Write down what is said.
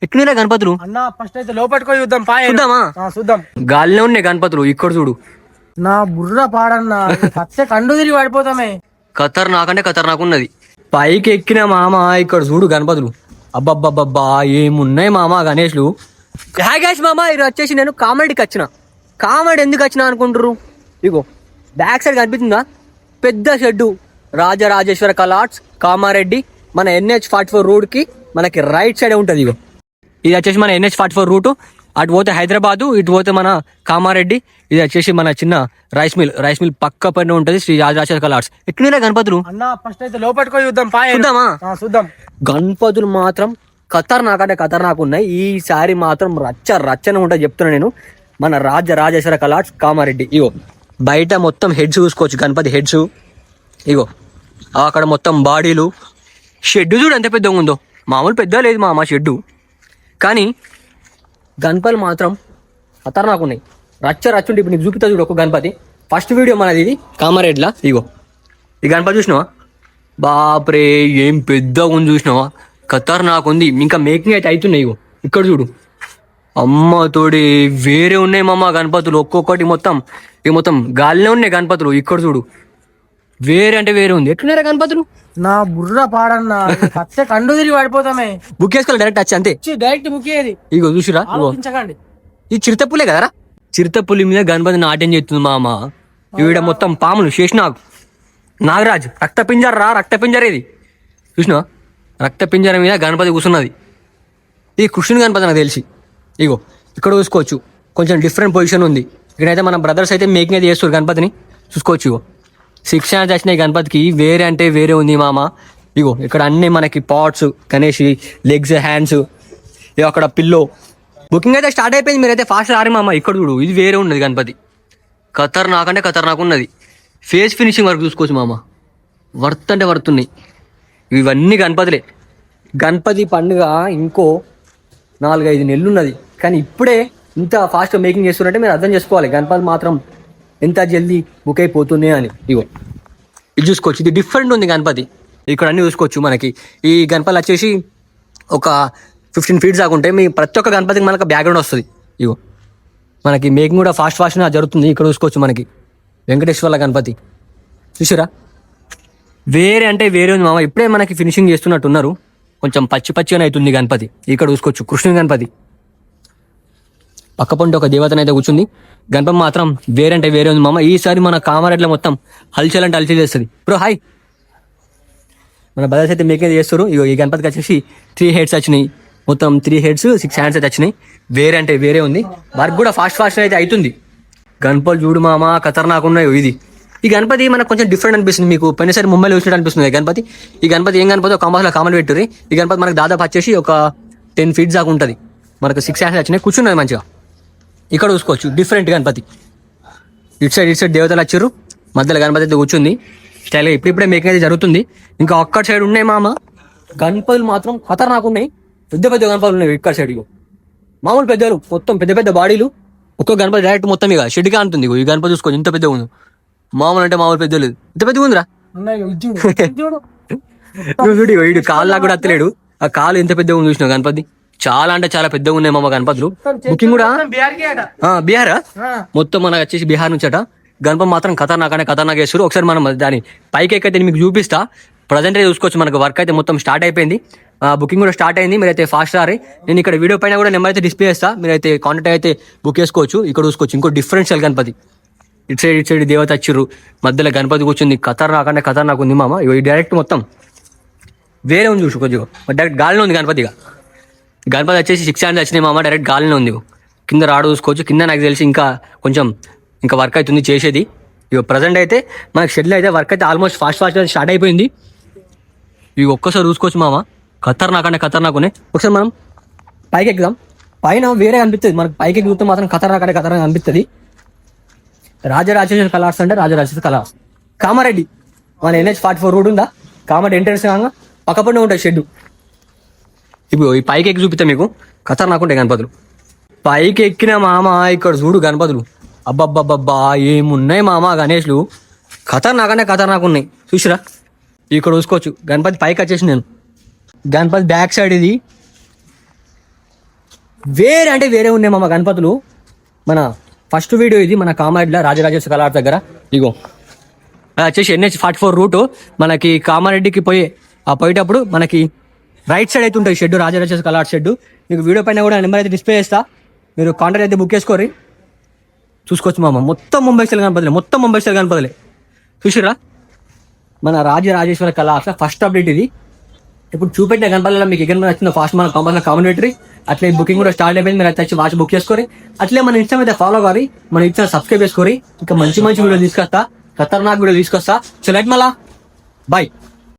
ఎట్లున్నారా గణపతులు అన్న ఫస్ట్ అయితే లోపలికి పోయి చూద్దాం చూద్దామా? చూద్దాం. గాలిలో ఉన్నాయి గణపతులు. ఇక్కడ చూడు, నా బుర్ర పాడన్నా పచ్చ కండు తిరిగి పడిపోతామే. ఖతర్ నాకంటే ఖతర్నాక్ ఉన్నది. పైకి ఎక్కిన మామ, ఇక్కడ చూడు గణపతులు. అబ్బబ్బబ్బబ్బా ఏమున్నాయి మామ గణేష్లు. హాయ్ గాయ్స్ మామ, ఇది వచ్చేసి నేను కామెడీకి వచ్చిన. కామెడీ ఎందుకు వచ్చిన అనుకుంటారు? ఇగో బ్యాక్ సైడ్ కనిపిస్తుందా పెద్ద షెడ్డు, రాజరాజేశ్వర కలాట్స్ కామారెడ్డి. మన NH44 రోడ్ కి మనకి రైట్ సైడ్ ఉంటుంది. ఇగో ఇది వచ్చేసి మన NH44 రూటు. అటు పోతే హైదరాబాదు, ఇటు పోతే మన కామారెడ్డి. ఇది వచ్చేసి మన చిన్న రైస్ మిల్ పక్క పైన ఉంటుంది శ్రీ రాజరాజేశ్వర కలాట్స్. ఎట్లున్నారా గణపతులు అన్న ఫస్ట్ అయితే లోపలికి పోయి చూద్దాం. చూద్దామా? చూద్దాం. గణపతులు మాత్రం ఖతర్నాక్ అంటే ఖతర్నాక్ ఉన్నాయి. ఈసారి మాత్రం రచ్చన ఉంటుంది చెప్తున్నా నేను. మన రాజరాజేశ్వర కలాట్స్ కామారెడ్డి. ఇగో బయట మొత్తం హెడ్స్ చూసుకోవచ్చు, గణపతి హెడ్స్. ఇగో అక్కడ మొత్తం బాడీలు. షెడ్ చూడు ఎంత పెద్దగా ఉందో. మామూలు పెద్ద లేదు మా షెడ్డు, కానీ గణపతులు మాత్రం ఖతర్నాక్ ఉన్నాయి. రచ్చుంటే ఇప్పుడు నీకు చూపుతా చూడు ఒక గణపతి. ఫస్ట్ వీడియో మనది ఇది కామారెడ్డిలా. ఇగో ఈ గణపతి చూసినావా? బాప్రే ఏం పెద్దగా ఉంది చూసినావా? ఖతర్నాక్ ఉంది. ఇంకా మేకింగ్ అయితే అవుతున్నాయి. ఇగో ఇక్కడ చూడు, అమ్మ తోడి వేరే ఉన్నాయి మామ గణపతులు. ఒక్కొక్కటి మొత్తం గాలిలో ఉన్నాయి గణపతులు. ఇక్కడ చూడు, వేరే అంటే వేరే ఉంది. ఎట్లున్నారా గణపతులు? నా బుర్ర పాడన్నా పచ్చ కండు తిరిగి పడిపోతామే. బుక్ చేసుకోవాలి డైరెక్ట్ వచ్చి అంతే. డైరెక్ట్ ముఖ్యది. ఇగో చూసిరా, ఇది చిరుతపులే కదరా. చిరుతపులి మీద గణపతి నాట్యం చేస్తుంది మామ. ఈవిడ మొత్తం పాములు శేషనాగ్, నాగరాజ్, రక్తపింజర ఇది చూసినా? రక్తపింజర మీద గణపతి కూర్చున్నది. ఇది కృష్ణుని గణపతి నాకు తెలిసి. ఇగో ఇక్కడ చూసుకోవచ్చు, కొంచెం డిఫరెంట్ పొజిషన్ ఉంది. ఇక్కడైతే మన బ్రదర్స్ అయితే మేకింగ్ అయితే చేస్తారు గణపతిని. చూసుకోవచ్చు. ఇగో 6 హ్యాండ్స్ వచ్చినాయి గణపతికి. వేరే అంటే వేరే ఉంది మామ. ఇగో ఇక్కడ అన్ని మనకి పాట్స్, గణేష్ లెగ్స్, హ్యాండ్స్. ఇగో అక్కడ పిల్లో. బుకింగ్ అయితే స్టార్ట్ అయిపోయింది. మీరైతే ఫాస్ట్ రారు మామ. ఇక్కడ చూడు, ఇది వేరే ఉన్నది గణపతి. ఖతర్నాక్ అంటే ఖతర్నాక్ ఉన్నది. ఫేస్ ఫినిషింగ్ వరకు చూసుకోవచ్చు మామ. వర్త్ అంటే వర్త్ ఉన్నాయి. ఇవన్నీ గణపతులే. గణపతి పండుగ ఇంకో 4-5 నెలలు ఉన్నది, కానీ ఇప్పుడే ఇంత ఫాస్ట్గా మేకింగ్ చేస్తున్నారంటే మీరు అర్థం చేసుకోవాలి గణపతి మాత్రం ఎంత జల్దీ బుక్ అయిపోతుంది అని. ఇగో ఇది చూసుకోవచ్చు, ఇది డిఫరెంట్ ఉంది గణపతి. ఇక్కడ అన్నీ చూసుకోవచ్చు. మనకి ఈ గణపతి వచ్చేసి ఒక 15 ఫీట్స్ దాకా ఉంటాయి. మీ ప్రతి ఒక్క గణపతికి మనకు బ్యాక్గ్రౌండ్ వస్తుంది. ఇగో మనకి మేకింగ్ కూడా ఫాస్ట్గా జరుగుతుంది. ఇక్కడ చూసుకోవచ్చు, మనకి వెంకటేశ్వర్ల గణపతి చూసారా? వేరే అంటే వేరే ఉంది మామ. ఇప్పుడే మనకి ఫినిషింగ్ చేస్తున్నట్టున్నారు. కొంచెం పచ్చిగానే అవుతుంది గణపతి. ఇక్కడ చూసుకోవచ్చు, కృష్ణుని గణపతి. పక్క పంట ఒక దేవతన అయితే కూర్చుంది. గణపతి మాత్రం వేరే అంటే వేరే ఉంది మామ. ఈసారి మన కామారెడ్డిలో మొత్తం హల్చల్ అంటే హల్చల్ చేస్తుంది. Bro hi. మన బ్రదర్స్ అయితే మేకింగ్ చేస్తారు. ఇగో ఈ గణపతికి వచ్చేసి 3 హెడ్స్ వచ్చినాయి. మొత్తం 3 హెడ్స్ 6 హ్యాండ్స్ అయితే వచ్చినాయి. వేరే అంటే వేరే ఉంది. వర్క్ కూడా ఫాస్ట్ అయితే అవుతుంది. గణపతి చూడు మామ, ఖతర్నాక్ ఉన్నాయి. ఇది ఈ గణపతి మనకు కొంచెం డిఫరెంట్ అనిపిస్తుంది. మీకు పోయినసారి ముంబైలో చూసినట్టు అనిపిస్తుంది గణపతి. ఈ గణపతి ఏం గణపతి? ఒక కంబాస్లో కామెంట్ పెట్టుర్రి. ఈ గణపతి మనకు దాదాపు వచ్చేసి ఒక 10 ఫీట్స్ దాకా ఉంటుంది. మనకు 6 హ్యాండ్స్ వచ్చినాయి. కూర్చున్నది మంచిగా. ఇక్కడ చూసుకోవచ్చు, డిఫరెంట్ గణపతి. ఇటు సైడ్ దేవతలు వచ్చారు. మధ్యలో గణపతి అయితే కూర్చుంది స్టైల్గా. ఇప్పుడిప్పుడే మేకింగ్ అయితే జరుగుతుంది. ఇంకా ఒక్క సైడ్ ఉన్నాయి మామ గణపతులు మాత్రం ఖతర్నాక్ ఉన్నాయి. పెద్ద గణపతులు ఉన్నాయి ఇక్కడ సైడ్. ఇగో మామూలు పెద్దలు, మొత్తం పెద్ద బాడీలు. ఒక్క గణపతి డైరెక్ట్ మొత్తం ఇక షెడ్గా ఉంటుంది. ఈ గణపతి చూసుకోవచ్చు ఇంత పెద్దగా ఉంది. మామూలు అంటే మామూలు పెద్ద లేదు, ఇంత పెద్దగా ఉందిరా. చూడు వీడు కాళ్ళ కూడా అత్తలేడు. ఆ కాలు ఎంత పెద్దగా ఉంది చూసినావు గణపతి. చాలా అంటే చాలా పెద్దగా ఉన్నాయి మామ గణపతులు. బుకింగ్ కూడా బీహార్, మొత్తం మనకు వచ్చేసి బీహార్ నుంచి అట. గణపతి మాత్రం ఖతర్నాక్ చేస్తారు. ఒకసారి మనం దాని పైకి ఎక్కైతే మీకు చూపిస్తా. ప్రజెంట్ అయితే చూసుకోవచ్చు, మనకు వర్క్ అయితే మొత్తం స్టార్ట్ అయిపోయింది. బుకింగ్ కూడా స్టార్ట్ అయింది. మీరైతే ఫాస్ట్ రారి. నేను ఇక్కడ వీడియో పైన కూడా నెంబర్ అయితే డిస్ప్లే చేస్తా. మీరైతే కాంటాక్ట్ అయితే బుక్ చేసుకోవచ్చు. ఇక్కడ చూసుకోవచ్చు ఇంకో డిఫరెన్షియల్ గణపతి. ఇటు సైడ్ దేవత వచ్చిర్రు. మధ్యలో గణపతి కూర్చుంది. ఖతర్నాక్ ఉంది మామ. ఇవి డైరెక్ట్ మొత్తం వేరే ఉంది చూసుకోవచ్చు. డైరెక్ట్ గాలిలో ఉంది గణపతిగా. గణపతి వచ్చేసి 6 హ్యాండ్స్ వచ్చినాయి మామ. డైరెక్ట్ గాలిలో ఉంది. కింద రాడు చూసుకోవచ్చు. కింద నాకు తెలిసి ఇంకా వర్క్ అవుతుంది చేసేది. ఇక ప్రజెంట్ అయితే మనకి షెడ్లో అయితే వర్క్ అయితే ఆల్మోస్ట్ ఫాస్ట్ స్టార్ట్ అయిపోయింది. ఇవి ఒక్కసారి చూసుకోవచ్చు మామ. ఖతర్నాక్ ఉన్నాయి. ఒకసారి మనం పైకి ఎక్కుదాం. పైన వేరే అనిపిస్తుంది మనకు. పైకి ఎక్కితే మాత్రం ఖతర్నాక్ అనిపిస్తుంది. రాజరాజేశ్వర కలార్స్ అంటే రాజరాజేశ్వర కలార్స్ కామారెడ్డి. మన NH44 రోడ్ ఉందా, కామారెడ్డి ఎంట్రెన్స్ కాగా పక్క పడిన ఉంటాయి షెడ్. ఇప్పుడు ఈ పైకి ఎక్కి చూపిస్తా మీకు. ఖతర్నాక్ ఉంటాయి గణపతులు. పైకి ఎక్కిన మామ, ఇక్కడ చూడు గణపతులు. అబ్బబ్బబ్బబ్బా ఏమున్నాయి మామ గణేష్లు. ఖతర్నాక్ ఉన్నాయి. చూసిరా? ఇక్కడ చూసుకోవచ్చు గణపతి పైకి వచ్చేసి నేను. గణపతి బ్యాక్ సైడ్ ఇది వేరే అంటే వేరే ఉన్నాయి మామ గణపతులు. మన ఫస్ట్ వీడియో ఇది మన కామారెడ్డిలో రాజరాజేశ్వర కళార్ దగ్గర. ఇగో వచ్చేసి NH44 రూటు మనకి కామారెడ్డికి పోయేటప్పుడు మనకి రైట్ సైడ్ అయితే ఉంటుంది షెడ్, రాజరాజేశ్వర కళార్ షెడ్. మీకు వీడియో పైన కూడా నెంబర్ అయితే డిస్ప్లే చేస్తా, మీరు కాంటాక్ట్ అయితే బుక్ చేసుకోరి, చూసుకోవచ్చు మామ. మొత్తం ముంబై స్టైల్ గణపతులే, మొత్తం ముంబై స్టైల్ గణపతులే. చూసిర్రా మన రాజరాజేశ్వర కళార్ ఫస్ట్ అప్డేట్ ఇది. ఇప్పుడు చూపెట్టిన గణపతులలో మీకు ఎక్కడ వచ్చిందో ఫాస్ట్ మన కంపల్సరీ కామెంటరీ. అట్లే బుకింగ్ కూడా స్టార్ట్ అయిపోయింది, మీరు అయితే వాచ్ బుక్ చేసుకోరి. అట్లే మన ఇన్స్టా అయితే ఫాలో కావాలి, మన ఇన్స్టా సబ్స్క్రైబ్ చేసుకోరి. ఇంకా మంచి మంచి వీడియో తీసుకొస్తా, ఖతర్నాక్ వీడియో తీసుకొస్తా. సో లైట్ మళ్ళా బాయ్.